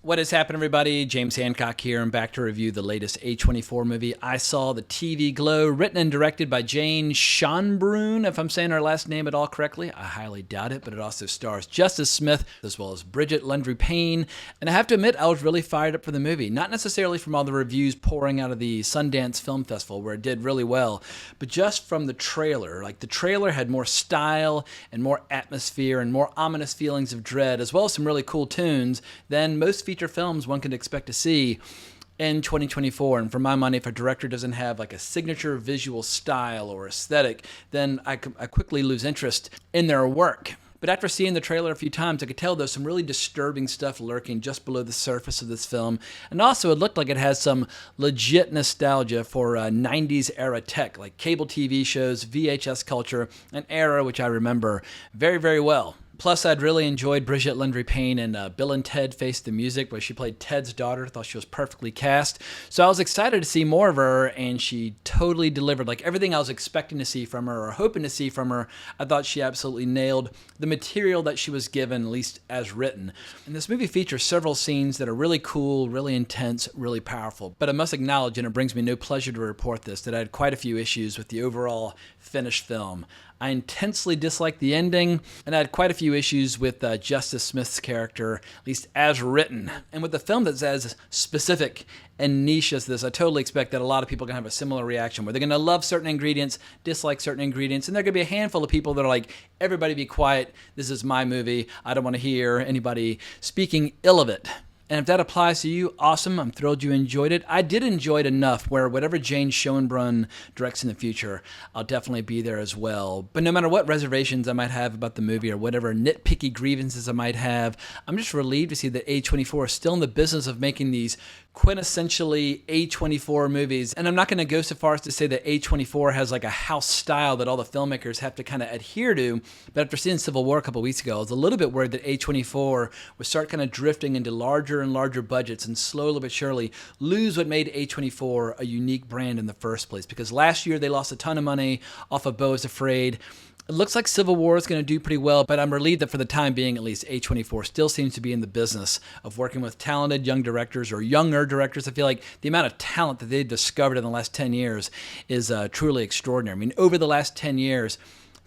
What has happened, everybody? James Hancock here. I'm back to review the latest A24 movie, I Saw the TV Glow, written and directed by Jane Schoenbrun, if I'm saying her last name at all correctly. I highly doubt it, but it also stars Justice Smith, as well as Brigette, Lundy-Paine. And I have to admit, I was really fired up for the movie. Not necessarily from all the reviews pouring out of the Sundance Film Festival, where it did really well, but just from the trailer. Like, the trailer had more style and more atmosphere and more ominous feelings of dread, as well as some really cool tunes than most feature films one can expect to see in 2024. And for my money, if a director doesn't have like a signature visual style or aesthetic, then I quickly lose interest in their work. But after seeing the trailer a few times, I could tell there's some really disturbing stuff lurking just below the surface of this film. And also, it looked like it has some legit nostalgia for 90s era tech, like cable TV shows, VHS culture, an era which I remember very, very well. Plus, I'd really enjoyed Brigette Lundy-Paine in Bill and Ted Face the Music, where she played Ted's daughter. Thought she was perfectly cast. So I was excited to see more of her, and she totally delivered. Like everything I was expecting to see from her or hoping to see from her, I thought she absolutely nailed the material that she was given, at least as written. And this movie features several scenes that are really cool, really intense, really powerful. But I must acknowledge, and it brings me no pleasure to report this, that I had quite a few issues with the overall finished film. I intensely disliked the ending, and I had quite a few issues with Justice Smith's character, at least as written. And with a film that's as specific and niche as this, I totally expect that a lot of people are going to have a similar reaction, where they're going to love certain ingredients, dislike certain ingredients, and there are going to be a handful of people that are like, everybody be quiet, this is my movie, I don't want to hear anybody speaking ill of it. And if that applies to you, awesome. I'm thrilled you enjoyed it. I did enjoy it enough where whatever Jane Schoenbrun directs in the future, I'll definitely be there as well. But no matter what reservations I might have about the movie or whatever nitpicky grievances I might have, I'm just relieved to see that A24 is still in the business of making these quintessentially A24 movies. And I'm not going to go so far as to say that A24 has like a house style that all the filmmakers have to kind of adhere to. But after seeing Civil War a couple weeks ago, I was a little bit worried that A24 would start kind of drifting into larger and larger budgets and slowly but surely lose what made A24 a unique brand in the first place. Because last year they lost a ton of money off of Beau is Afraid. It looks like Civil War is going to do pretty well, but I'm relieved that for the time being, at least, A24 still seems to be in the business of working with talented young directors or younger directors. I feel like the amount of talent that they've discovered in the last 10 years is truly extraordinary. I mean, over the last 10 years,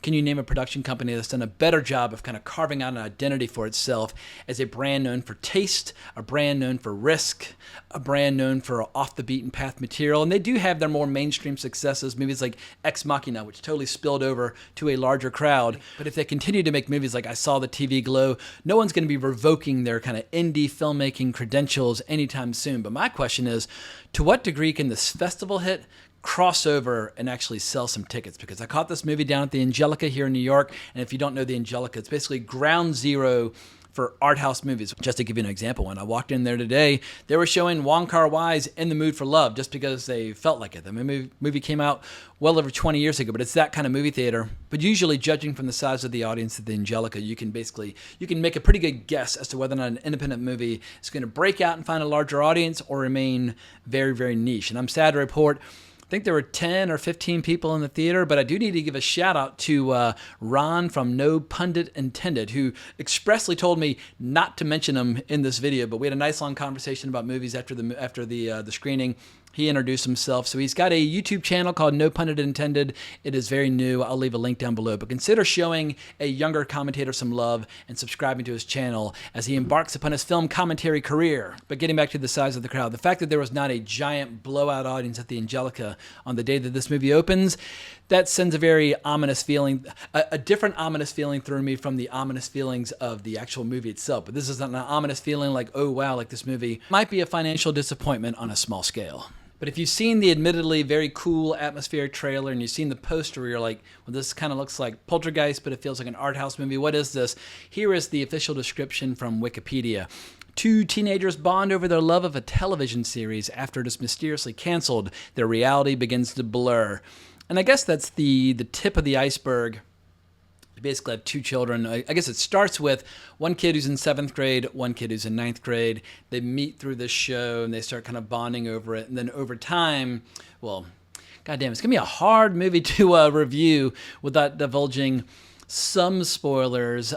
can you name a production company that's done a better job of kind of carving out an identity for itself as a brand known for taste, a brand known for risk, a brand known for off-the-beaten-path material? And they do have their more mainstream successes, movies like Ex Machina, which totally spilled over to a larger crowd. But if they continue to make movies like I Saw the TV Glow, no one's going to be revoking their kind of indie filmmaking credentials anytime soon. But my question is, to what degree can this festival hit cross over and actually sell some tickets? Because I caught this movie down at the Angelica here in New York, and if you don't know the Angelica, it's basically ground zero for art house movies. Just to give you an example, when I walked in there today, they were showing Wong Kar-wai's In the Mood for Love just because they felt like it. The movie came out well over 20 years ago, but it's that kind of movie theater. But usually, judging from the size of the audience at the Angelica, you can make a pretty good guess as to whether or not an independent movie is going to break out and find a larger audience or remain very, very niche. And I'm sad to report, I think there were 10 or 15 people in the theater, but I do need to give a shout out to Ron from No Pundit Intended, who expressly told me not to mention him in this video. But we had a nice long conversation about movies after the screening. He introduced himself. So he's got a YouTube channel called No Pundit Intended. It is very new. I'll leave a link down below. But consider showing a younger commentator some love and subscribing to his channel as he embarks upon his film commentary career. But getting back to the size of the crowd, the fact that there was not a giant blowout audience at the Angelica on the day that this movie opens, that sends a very ominous feeling, a different ominous feeling through me from the ominous feelings of the actual movie itself. But this is not an ominous feeling like, oh wow, like this movie might be a financial disappointment on a small scale. But if you've seen the admittedly very cool atmospheric trailer and you've seen the poster where you're like, well, this kind of looks like Poltergeist, but it feels like an art house movie. What is this? Here is the official description from Wikipedia. Two teenagers bond over their love of a television series. After it is mysteriously canceled, their reality begins to blur. And I guess that's the tip of the iceberg. They basically have two children. I guess it starts with one kid who's in 7th grade, one kid who's in 9th grade. They meet through this show and they start kind of bonding over it. And then over time, well, goddamn, it's going to be a hard movie to review without divulging some spoilers.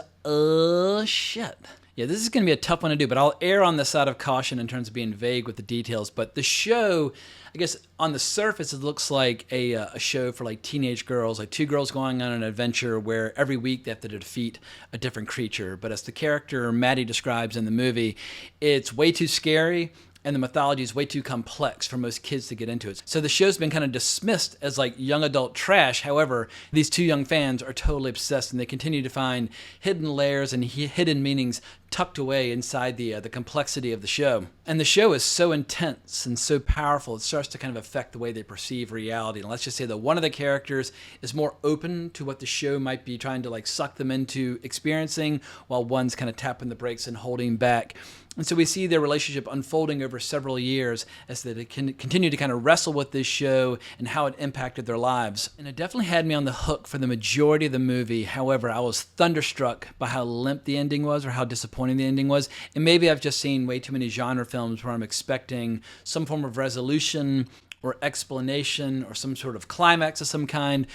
Shit. Yeah, this is going to be a tough one to do, but I'll err on the side of caution in terms of being vague with the details. But the show, I guess on the surface, it looks like a show for like teenage girls, like two girls going on an adventure where every week they have to defeat a different creature. But as the character Maddie describes in the movie, it's way too scary. And the mythology is way too complex for most kids to get into it. So the show's been kind of dismissed as like young adult trash. However, these two young fans are totally obsessed, and they continue to find hidden layers and hidden meanings tucked away inside the complexity of the show. And the show is so intense and so powerful, it starts to kind of affect the way they perceive reality. And let's just say that one of the characters is more open to what the show might be trying to like suck them into experiencing, while one's kind of tapping the brakes and holding back. And so we see their relationship unfolding over several years as they continue to kind of wrestle with this show and how it impacted their lives. And it definitely had me on the hook for the majority of the movie. However, I was thunderstruck by how limp the ending was, or how disappointing the ending was. And maybe I've just seen way too many genre films where I'm expecting some form of resolution or explanation or some sort of climax of some kind.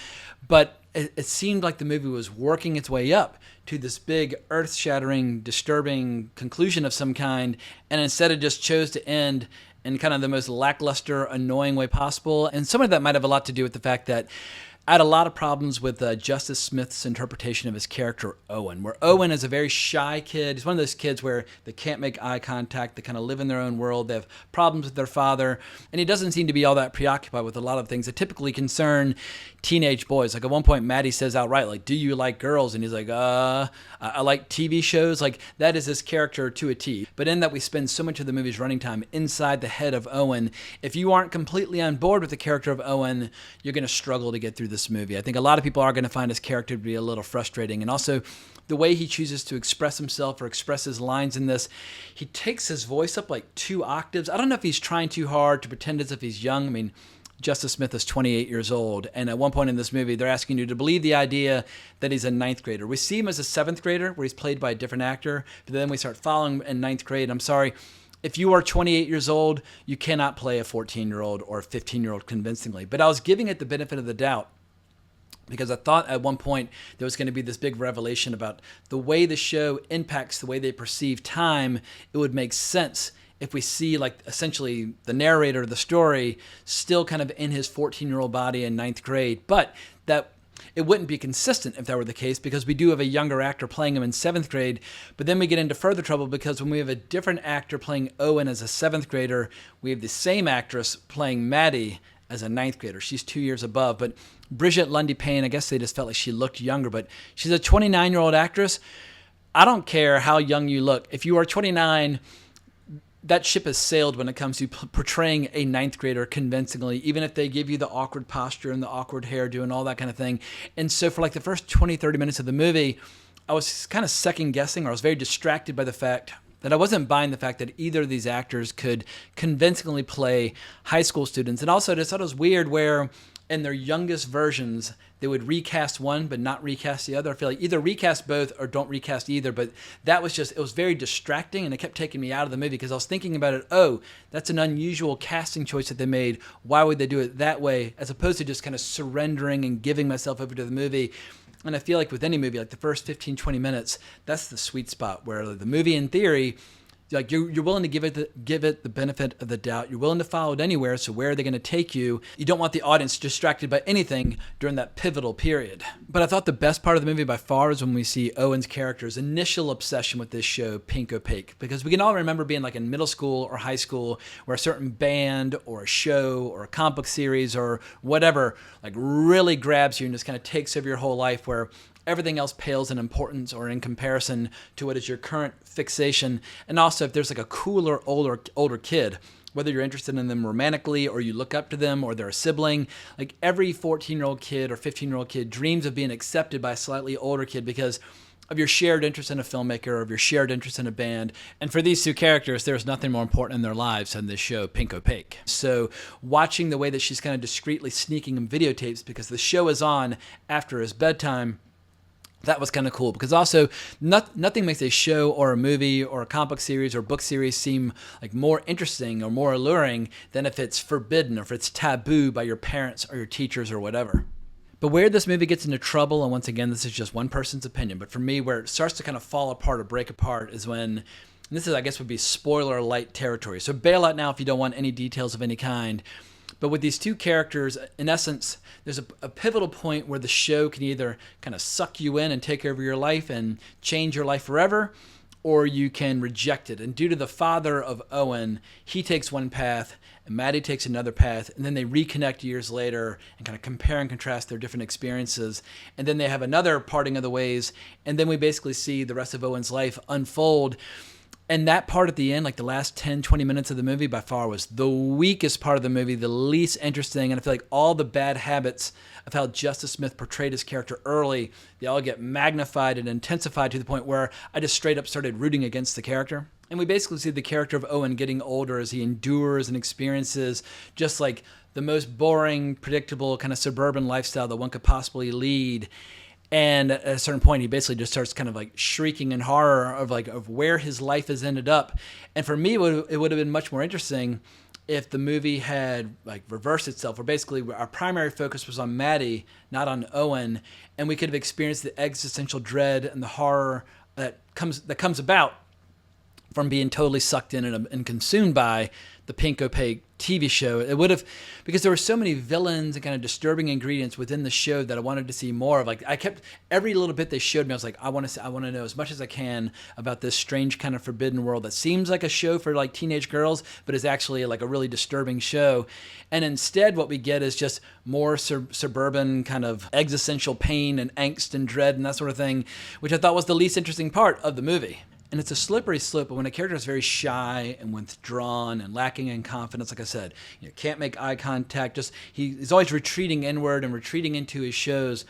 But it seemed like the movie was working its way up to this big earth-shattering, disturbing conclusion of some kind, and instead it just chose to end in kind of the most lackluster, annoying way possible. And some of that might have a lot to do with the fact that I had a lot of problems with Justice Smith's interpretation of his character Owen, where Owen is a very shy kid. He's one of those kids where they can't make eye contact. They kind of live in their own world. They have problems with their father. And he doesn't seem to be all that preoccupied with a lot of things that typically concern teenage boys. Like at one point, Maddie says outright, like, "Do you like girls?" And he's like, I like TV shows. Like that is his character to a T. But in that we spend so much of the movie's running time inside the head of Owen, if you aren't completely on board with the character of Owen, you're going to struggle to get through this movie. I think a lot of people are going to find his character to be a little frustrating. And also the way he chooses to express himself or express his lines in this, he takes his voice up like 2 octaves. I don't know if he's trying too hard to pretend as if he's young. I mean, Justice Smith is 28 years old, and at one point in this movie, they're asking you to believe the idea that he's a 9th grader. We see him as a 7th grader, where he's played by a different actor, but then we start following him in 9th grade. I'm sorry, if you are 28 years old, you cannot play a 14-year-old or a 15-year-old convincingly. But I was giving it the benefit of the doubt, because I thought at one point there was going to be this big revelation about the way the show impacts the way they perceive time. It would make sense if we see like essentially the narrator of the story still kind of in his 14-year-old body in 9th grade. But that it wouldn't be consistent if that were the case, because we do have a younger actor playing him in 7th grade. But then we get into further trouble, because when we have a different actor playing Owen as a 7th grader, we have the same actress playing Maddie as a 9th grader. She's 2 years above. But Brigette Lundy-Paine, I guess they just felt like she looked younger, but she's a 29-year-old actress. I don't care how young you look. If you are 29, that ship has sailed when it comes to portraying a 9th grader convincingly, even if they give you the awkward posture and the awkward hairdo and all that kind of thing. And so for like the first 20, 30 minutes of the movie, I was kind of second guessing, or I was very distracted by the fact that I wasn't buying the fact that either of these actors could convincingly play high school students. And also I just thought it was weird where in their youngest versions, they would recast one but not recast the other. I feel like either recast both or don't recast either. But that was just, it was very distracting, and it kept taking me out of the movie because I was thinking about it. Oh, that's an unusual casting choice that they made. Why would they do it that way? As opposed to just kind of surrendering and giving myself over to the movie. And I feel like with any movie, like the first 15, 20 minutes, that's the sweet spot where the movie in theory, like you're willing to give it the benefit of the doubt. You're willing to follow it anywhere. So where are they going to take you? You don't want the audience distracted by anything during that pivotal period. But I thought the best part of the movie by far is when we see Owen's character's initial obsession with this show, Pink Opaque. Because we can all remember being like in middle school or high school where a certain band or a show or a comic book series or whatever like really grabs you and just kind of takes over your whole life, where everything else pales in importance or in comparison to what is your current fixation. And also if there's like a cooler, older kid, whether you're interested in them romantically or you look up to them or they're a sibling, like every 14-year-old kid or 15-year-old kid dreams of being accepted by a slightly older kid because of your shared interest in a filmmaker or of your shared interest in a band. And for these two characters, there's nothing more important in their lives than this show, Pink Opaque. So watching the way that she's kind of discreetly sneaking him videotapes because the show is on after his bedtime, that was kind of cool, because also nothing makes a show or a movie or a comic book series or book series seem like more interesting or more alluring than if it's forbidden or if it's taboo by your parents or your teachers or whatever. But where this movie gets into trouble, and once again, this is just one person's opinion, but for me, where it starts to kind of fall apart or break apart is when, and this is, I guess, would be spoiler light territory. So bail out now if you don't want any details of any kind. But with these two characters, in essence, there's a pivotal point where the show can either kind of suck you in and take over your life and change your life forever, or you can reject it. And due to the father of Owen, he takes one path and Maddie takes another path, and then they reconnect years later and kind of compare and contrast their different experiences. And then they have another parting of the ways, and then we basically see the rest of Owen's life unfold. And that part at the end, like the last 10, 20 minutes of the movie, by far was the weakest part of the movie, the least interesting. And I feel like all the bad habits of how Justice Smith portrayed his character early, they all get magnified and intensified to the point where I just straight up started rooting against the character. And we basically see the character of Owen getting older as he endures and experiences just like the most boring, predictable kind of suburban lifestyle that one could possibly lead. And at a certain point, he basically just starts kind of like shrieking in horror of where his life has ended up. And for me, it would have been much more interesting if the movie had like reversed itself, where basically our primary focus was on Maddie, not on Owen, and we could have experienced the existential dread and the horror that comes about from being totally sucked in and consumed by the pink opaque TV show. It would have, because there were so many villains and kind of disturbing ingredients within the show that I wanted to see more of. Like I kept, every little bit they showed me, I was like, I want to know as much as I can about this strange kind of forbidden world that seems like a show for like teenage girls, but is actually like a really disturbing show. And instead what we get is just more suburban kind of existential pain and angst and dread and that sort of thing, which I thought was the least interesting part of the movie. And it's a slippery slope, but when a character is very shy and withdrawn and lacking in confidence, like I said, can't make eye contact, just he's always retreating inward and retreating into his shows.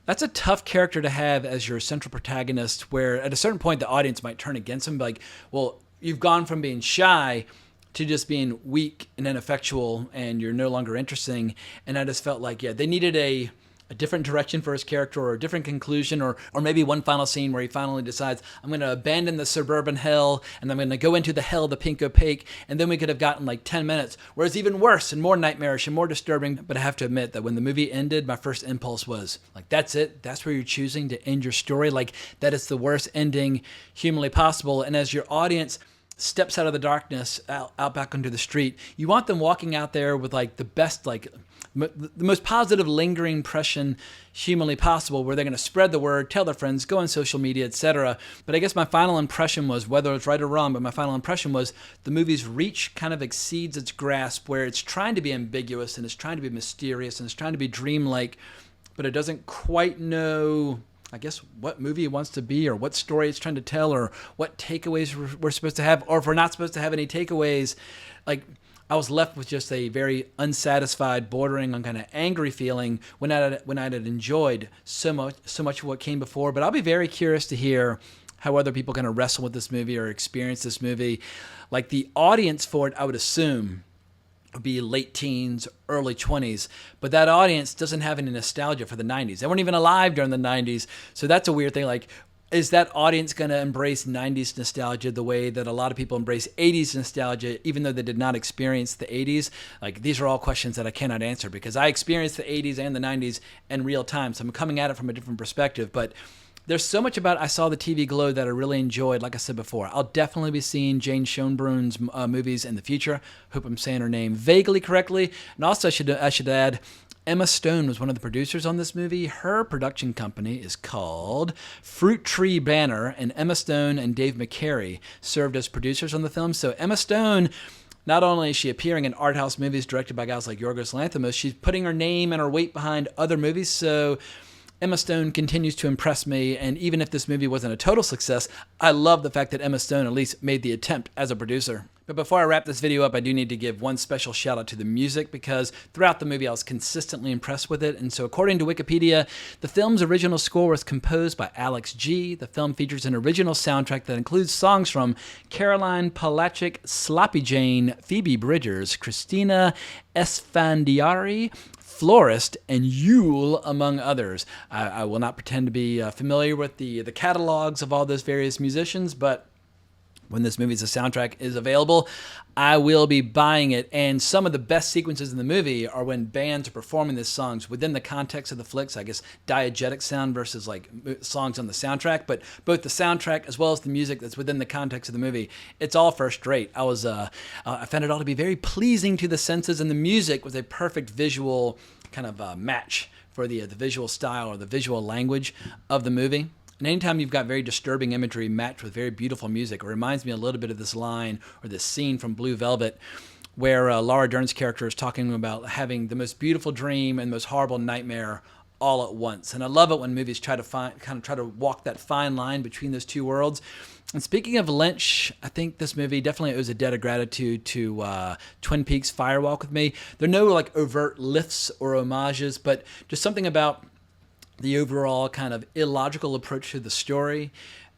That's a tough character to have as your central protagonist, where at a certain point the audience might turn against him, like, well, you've gone from being shy to just being weak and ineffectual and you're no longer interesting. And I just felt like, they needed a different direction for his character, or a different conclusion, or maybe one final scene where he finally decides, I'm going to abandon the suburban hell and I'm going to go into the hell, the pink opaque, and then we could have gotten like 10 minutes, where it's even worse and more nightmarish and more disturbing. But I have to admit that when the movie ended, my first impulse was like, that's it? That's where you're choosing to end your story? Like, that is the worst ending humanly possible. And as your audience steps out of the darkness, out back onto the street, you want them walking out there with like the best, like the most positive lingering impression humanly possible, where they're going to spread the word, tell their friends, go on social media, etc. But I guess my final impression was, whether it's right or wrong, but my final impression was the movie's reach kind of exceeds its grasp, where it's trying to be ambiguous and it's trying to be mysterious and it's trying to be dreamlike, but it doesn't quite know, I guess, what movie it wants to be, or what story it's trying to tell, or what takeaways we're supposed to have, or if we're not supposed to have any takeaways. Like, I was left with just a very unsatisfied, bordering on kind of angry feeling when I had enjoyed so much of what came before. But I'll be very curious to hear how other people kind of wrestle with this movie or experience this movie. Like, the audience for it, I would assume, would be late teens, early 20s, but that audience doesn't have any nostalgia for the 90s. They weren't even alive during the 90s, so that's a weird thing. Like, is that audience going to embrace 90s nostalgia the way that a lot of people embrace 80s nostalgia, even though they did not experience the 80s? Like, these are all questions that I cannot answer, because I experienced the 80s and the 90s in real time, so I'm coming at it from a different perspective. But there's so much about I Saw the TV Glow that I really enjoyed. Like I said before, I'll definitely be seeing Jane Schoenbrun's movies in the future. Hope I'm saying her name vaguely correctly. And also, I should add, Emma Stone was one of the producers on this movie. Her production company is called Fruit Tree Banner, and Emma Stone and Dave McCary served as producers on the film. So Emma Stone, not only is she appearing in art house movies directed by guys like Yorgos Lanthimos, she's putting her name and her weight behind other movies. So Emma Stone continues to impress me, and even if this movie wasn't a total success, I love the fact that Emma Stone at least made the attempt as a producer. But before I wrap this video up, I do need to give one special shout out to the music, because throughout the movie I was consistently impressed with it. And so according to Wikipedia, the film's original score was composed by Alex G. The film features an original soundtrack that includes songs from Caroline Polachek, Sloppy Jane, Phoebe Bridgers, Christina Esfandiari, Florist, and Yule, among others. I will not pretend to be familiar with the catalogs of all those various musicians, but when this movie's soundtrack is available, I will be buying it. And some of the best sequences in the movie are when bands are performing these songs within the context of the flicks. I guess diegetic sound versus like songs on the soundtrack, but both the soundtrack as well as the music that's within the context of the movie, it's all first rate. I found it all to be very pleasing to the senses, and the music was a perfect visual kind of match for the visual style or the visual language of the movie. And anytime you've got very disturbing imagery matched with very beautiful music, it reminds me a little bit of this line or this scene from Blue Velvet where Laura Dern's character is talking about having the most beautiful dream and the most horrible nightmare all at once. And I love it when movies try to walk that fine line between those two worlds. And speaking of Lynch, I think this movie definitely owes a debt of gratitude to Twin Peaks' Fire Walk with Me. There are no like overt lifts or homages, but just something about the overall kind of illogical approach to the story,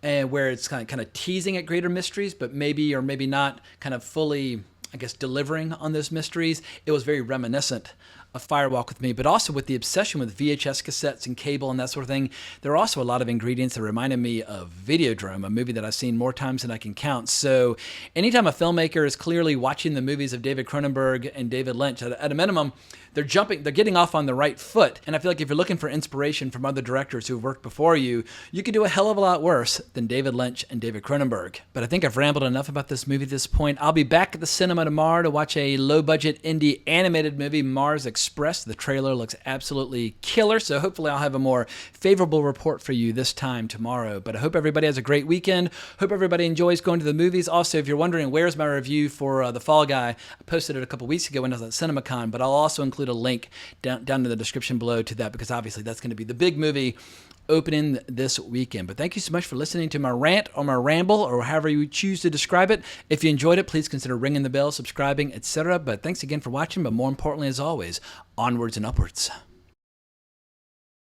and where it's kind of teasing at greater mysteries, but maybe or maybe not kind of fully, I guess, delivering on those mysteries. It was very reminiscent of Fire Walk with Me, but also with the obsession with VHS cassettes and cable and that sort of thing. There are also a lot of ingredients that reminded me of Videodrome, a movie that I've seen more times than I can count. So anytime a filmmaker is clearly watching the movies of David Cronenberg and David Lynch, at a minimum, they're getting off on the right foot. And I feel like if you're looking for inspiration from other directors who've worked before you, you could do a hell of a lot worse than David Lynch and David Cronenberg. But I think I've rambled enough about this movie at this point. I'll be back at the cinema tomorrow to watch a low-budget indie animated movie, Mars Express. The trailer looks absolutely killer, so hopefully I'll have a more favorable report for you this time tomorrow. But I hope everybody has a great weekend. Hope everybody enjoys going to the movies. Also, if you're wondering where's my review for The Fall Guy, I posted it a couple weeks ago when I was at CinemaCon, but I'll also include a link down in the description below to that, because obviously that's going to be the big movie opening this weekend. But thank you so much for listening to my rant or my ramble, or however you choose to describe it. If you enjoyed it, please consider ringing the bell, subscribing, etc. But thanks again for watching. But more importantly, as always, onwards and upwards.